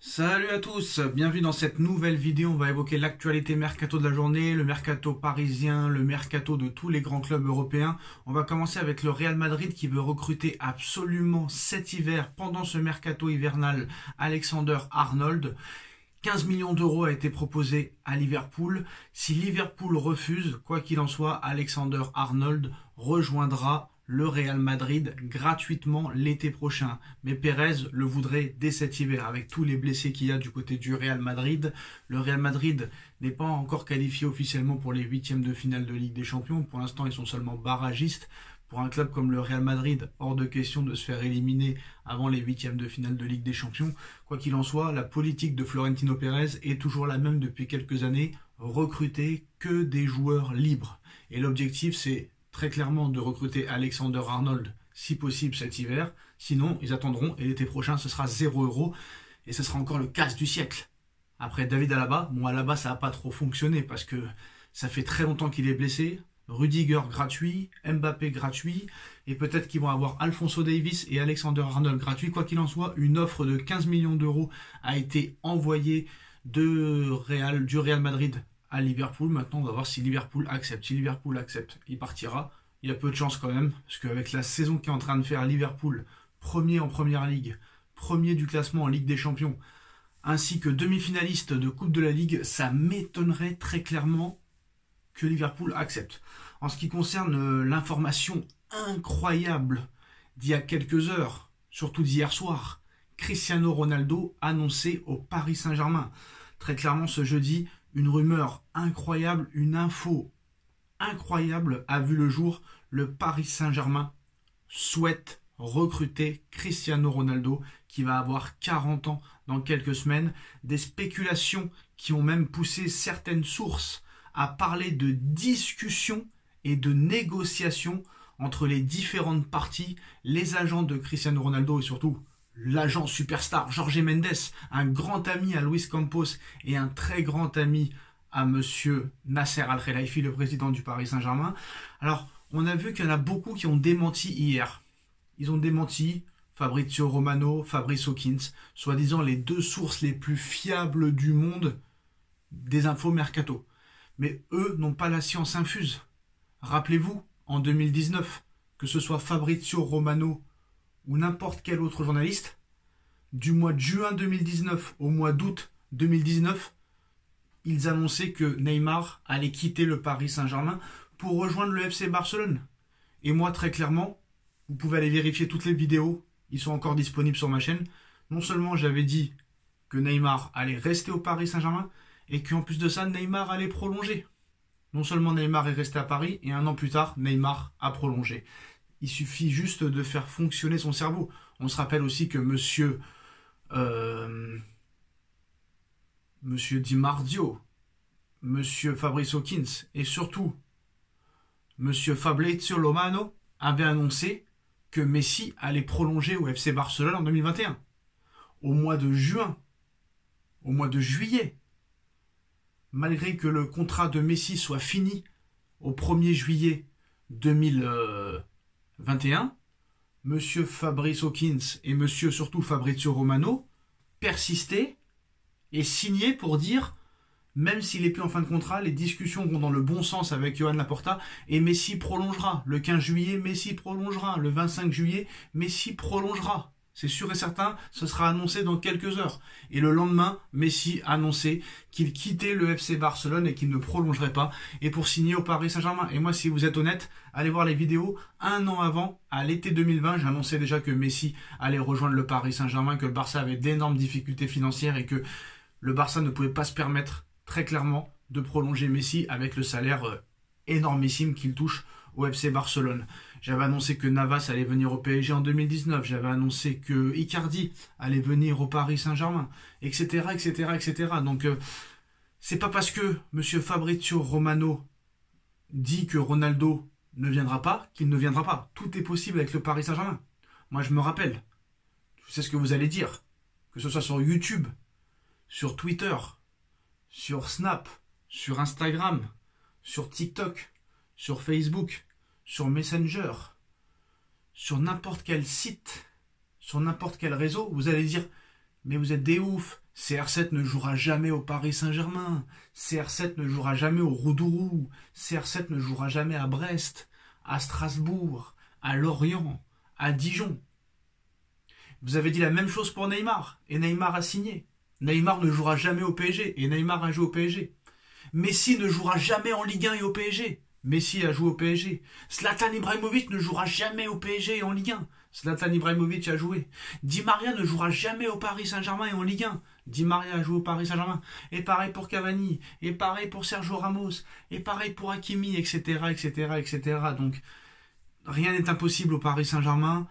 Salut à tous, bienvenue dans cette nouvelle vidéo. On va évoquer l'actualité mercato de la journée, le mercato parisien, le mercato de tous les grands clubs européens. On va commencer avec le Real Madrid qui veut recruter absolument cet hiver, pendant ce mercato hivernal, Alexander-Arnold. 15 millions d'euros a été proposé à Liverpool. Si Liverpool refuse, quoi qu'il en soit, Alexander-Arnold rejoindra le Real Madrid gratuitement l'été prochain. Mais Pérez le voudrait dès cet hiver. Avec tous les blessés qu'il y a du côté du Real Madrid, le Real Madrid n'est pas encore qualifié officiellement pour les huitièmes de finale de Ligue des Champions. Pour l'instant, ils sont seulement barragistes. Pour un club comme le Real Madrid, hors de question de se faire éliminer avant les huitièmes de finale de Ligue des Champions. Quoi qu'il en soit, la politique de Florentino Pérez est toujours la même depuis quelques années, recruter que des joueurs libres. Et l'objectif, c'est très clairement de recruter Alexander-Arnold, si possible cet hiver. Sinon, ils attendront et l'été prochain, ce sera 0 € et ce sera encore le casse du siècle. Après David Alaba, bon Alaba ça n'a pas trop fonctionné parce que ça fait très longtemps qu'il est blessé. Rudiger gratuit, Mbappé gratuit, et peut-être qu'ils vont avoir Alphonso Davies et Alexander-Arnold gratuits. Quoi qu'il en soit, une offre de 15 millions d'euros a été envoyée du Real Madrid à Liverpool. Maintenant, on va voir si Liverpool accepte. Si Liverpool accepte, il partira. Il y a peu de chance quand même, parce qu'avec la saison qu'est en train de faire Liverpool, premier en Première Ligue, premier du classement en Ligue des Champions, ainsi que demi-finaliste de Coupe de la Ligue, ça m'étonnerait très clairement que Liverpool accepte. En ce qui concerne l'information incroyable d'il y a quelques heures, surtout d'hier soir, Cristiano Ronaldo annoncé au Paris Saint-Germain. Très clairement ce jeudi, une rumeur incroyable, une info incroyable a vu le jour. Le Paris Saint-Germain souhaite recruter Cristiano Ronaldo qui va avoir 40 ans dans quelques semaines. Des spéculations qui ont même poussé certaines sources à parler de discussions et de négociations entre les différentes parties, les agents de Cristiano Ronaldo et surtout l'agent superstar Jorge Mendes, un grand ami à Luis Campos et un très grand ami à monsieur Nasser Al-Khelaifi, le président du Paris Saint-Germain. Alors, on a vu qu'il y en a beaucoup qui ont démenti hier. Ils ont démenti Fabrizio Romano, Fabrice Hawkins, soi-disant les deux sources les plus fiables du monde des infos mercato. Mais eux n'ont pas la science infuse. Rappelez-vous, en 2019, que ce soit Fabrizio Romano ou n'importe quel autre journaliste, du mois de juin 2019 au mois d'août 2019, ils annonçaient que Neymar allait quitter le Paris Saint-Germain pour rejoindre le FC Barcelone. Et moi, très clairement, vous pouvez aller vérifier toutes les vidéos, ils sont encore disponibles sur ma chaîne. Non seulement j'avais dit que Neymar allait rester au Paris Saint-Germain, et qu'en plus de ça, Neymar allait prolonger. Non seulement Neymar est resté à Paris, et un an plus tard, Neymar a prolongé. Il suffit juste de faire fonctionner son cerveau. On se rappelle aussi que monsieur Di Marzio, monsieur Fabrice Hawkins, et surtout monsieur Fabrizio Romano avaient annoncé que Messi allait prolonger au FC Barcelone en 2021. Au mois de juin, au mois de juillet, malgré que le contrat de Messi soit fini au 1er juillet 2021, monsieur Fabrice Hawkins et monsieur surtout Fabrizio Romano persistaient et signaient pour dire, même s'il n'est plus en fin de contrat, les discussions vont dans le bon sens avec Johan Laporta et Messi prolongera. Le 15 juillet, Messi prolongera. Le 25 juillet, Messi prolongera. C'est sûr et certain, ce sera annoncé dans quelques heures. Et le lendemain, Messi annonçait qu'il quittait le FC Barcelone et qu'il ne prolongerait pas, et pour signer au Paris Saint-Germain. Et moi, si vous êtes honnête, allez voir les vidéos. Un an avant, à l'été 2020, j'annonçais déjà que Messi allait rejoindre le Paris Saint-Germain, que le Barça avait d'énormes difficultés financières et que le Barça ne pouvait pas se permettre, très clairement, de prolonger Messi avec le salaire énormissime qu'il touche au FC Barcelone. J'avais annoncé que Navas allait venir au PSG en 2019, j'avais annoncé que Icardi allait venir au Paris Saint-Germain, etc., etc., etc. Donc, c'est pas parce que M. Fabrizio Romano dit que Ronaldo ne viendra pas qu'il ne viendra pas. Tout est possible avec le Paris Saint-Germain. Moi, je me rappelle, je sais ce que vous allez dire, que ce soit sur YouTube, sur Twitter, sur Snap, sur Instagram, sur TikTok, sur Facebook, sur Messenger, sur n'importe quel site, sur n'importe quel réseau, vous allez dire « Mais vous êtes des oufs, CR7 ne jouera jamais au Paris Saint-Germain. CR7 ne jouera jamais au Roudourou. CR7 ne jouera jamais à Brest, à Strasbourg, à Lorient, à Dijon. Vous avez dit la même chose pour Neymar, et Neymar a signé. Neymar ne jouera jamais au PSG, et Neymar a joué au PSG. Messi ne jouera jamais en Ligue 1 et au PSG. Messi a joué au PSG. Zlatan Ibrahimovic ne jouera jamais au PSG et en Ligue 1. Zlatan Ibrahimovic a joué. Di Maria ne jouera jamais au Paris Saint-Germain et en Ligue 1. Di Maria a joué au Paris Saint-Germain. Et pareil pour Cavani. Et pareil pour Sergio Ramos. Et pareil pour Hakimi, etc., etc., etc. Donc, rien n'est impossible au Paris Saint-Germain.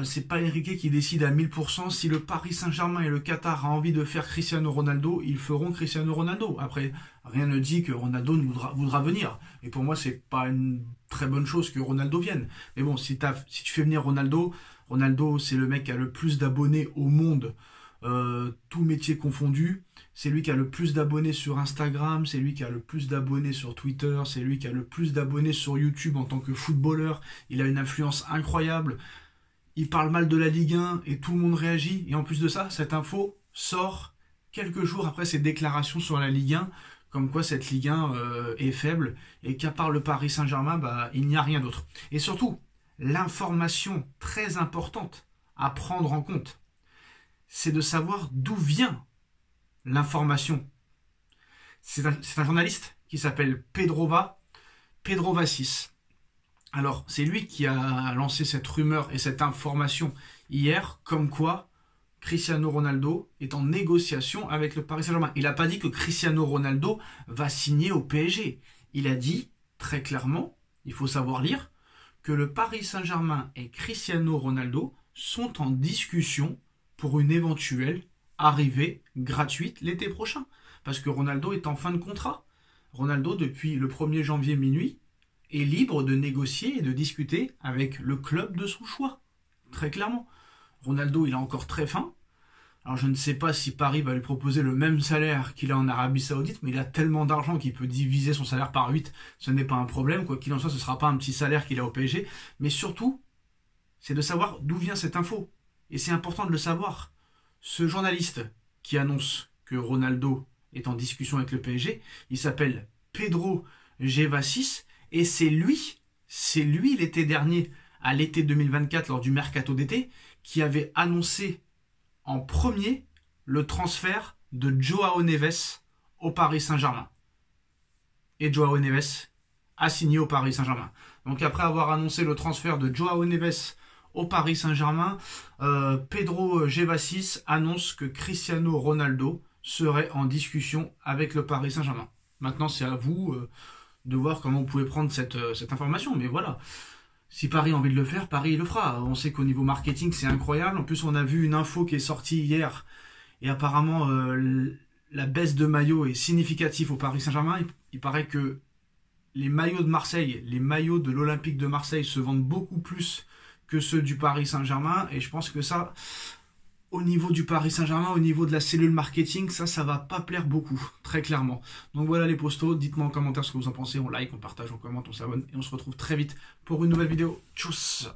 C'est pas Enrique qui décide à 1000%. Si le Paris Saint-Germain et le Qatar ont envie de faire Cristiano Ronaldo, ils feront Cristiano Ronaldo. Après, rien ne dit que Ronaldo voudra venir. Et pour moi, c'est pas une très bonne chose que Ronaldo vienne. Mais bon, si tu fais venir Ronaldo, c'est le mec qui a le plus d'abonnés au monde, tout métier confondu. C'est lui qui a le plus d'abonnés sur Instagram, c'est lui qui a le plus d'abonnés sur Twitter, c'est lui qui a le plus d'abonnés sur YouTube en tant que footballeur. Il a une influence incroyable. Il parle mal de la Ligue 1 et tout le monde réagit. Et en plus de ça, cette info sort quelques jours après ses déclarations sur la Ligue 1, comme quoi cette Ligue 1 est faible et qu'à part le Paris Saint-Germain, il n'y a rien d'autre. Et surtout, l'information très importante à prendre en compte, c'est de savoir d'où vient l'information. C'est un journaliste qui s'appelle Pedro Vassis. Alors, c'est lui qui a lancé cette rumeur et cette information hier, comme quoi Cristiano Ronaldo est en négociation avec le Paris Saint-Germain. Il n'a pas dit que Cristiano Ronaldo va signer au PSG. Il a dit, très clairement, il faut savoir lire, que le Paris Saint-Germain et Cristiano Ronaldo sont en discussion pour une éventuelle arrivée gratuite l'été prochain. Parce que Ronaldo est en fin de contrat. Ronaldo, depuis le 1er janvier minuit, est libre de négocier et de discuter avec le club de son choix. Très clairement. Ronaldo, il a encore très faim. Alors je ne sais pas si Paris va lui proposer le même salaire qu'il a en Arabie Saoudite, mais il a tellement d'argent qu'il peut diviser son salaire par 8. Ce n'est pas un problème. Quoi qu'il en soit, ce ne sera pas un petit salaire qu'il a au PSG. Mais surtout, c'est de savoir d'où vient cette info. Et c'est important de le savoir. Ce journaliste qui annonce que Ronaldo est en discussion avec le PSG, il s'appelle Pedro Vassis. Et c'est lui l'été dernier, à l'été 2024, lors du mercato d'été, qui avait annoncé en premier le transfert de Joao Neves au Paris Saint-Germain. Et Joao Neves a signé au Paris Saint-Germain. Donc après avoir annoncé le transfert de Joao Neves au Paris Saint-Germain, Pedro Vassis annonce que Cristiano Ronaldo serait en discussion avec le Paris Saint-Germain. Maintenant, c'est à vous de voir comment vous pouvez prendre cette information. Mais voilà, si Paris a envie de le faire, Paris le fera. On sait qu'au niveau marketing, c'est incroyable. En plus, on a vu une info qui est sortie hier. Et apparemment, la baisse de maillots est significative au Paris Saint-Germain. Il paraît que les maillots de Marseille, les maillots de l'Olympique de Marseille se vendent beaucoup plus que ceux du Paris Saint-Germain. Et je pense que ça, au niveau du Paris Saint-Germain, au niveau de la cellule marketing, ça va pas plaire beaucoup, très clairement. Donc voilà les postos, dites-moi en commentaire ce que vous en pensez, on like, on partage, on commente, on s'abonne, et on se retrouve très vite pour une nouvelle vidéo. Tchuss!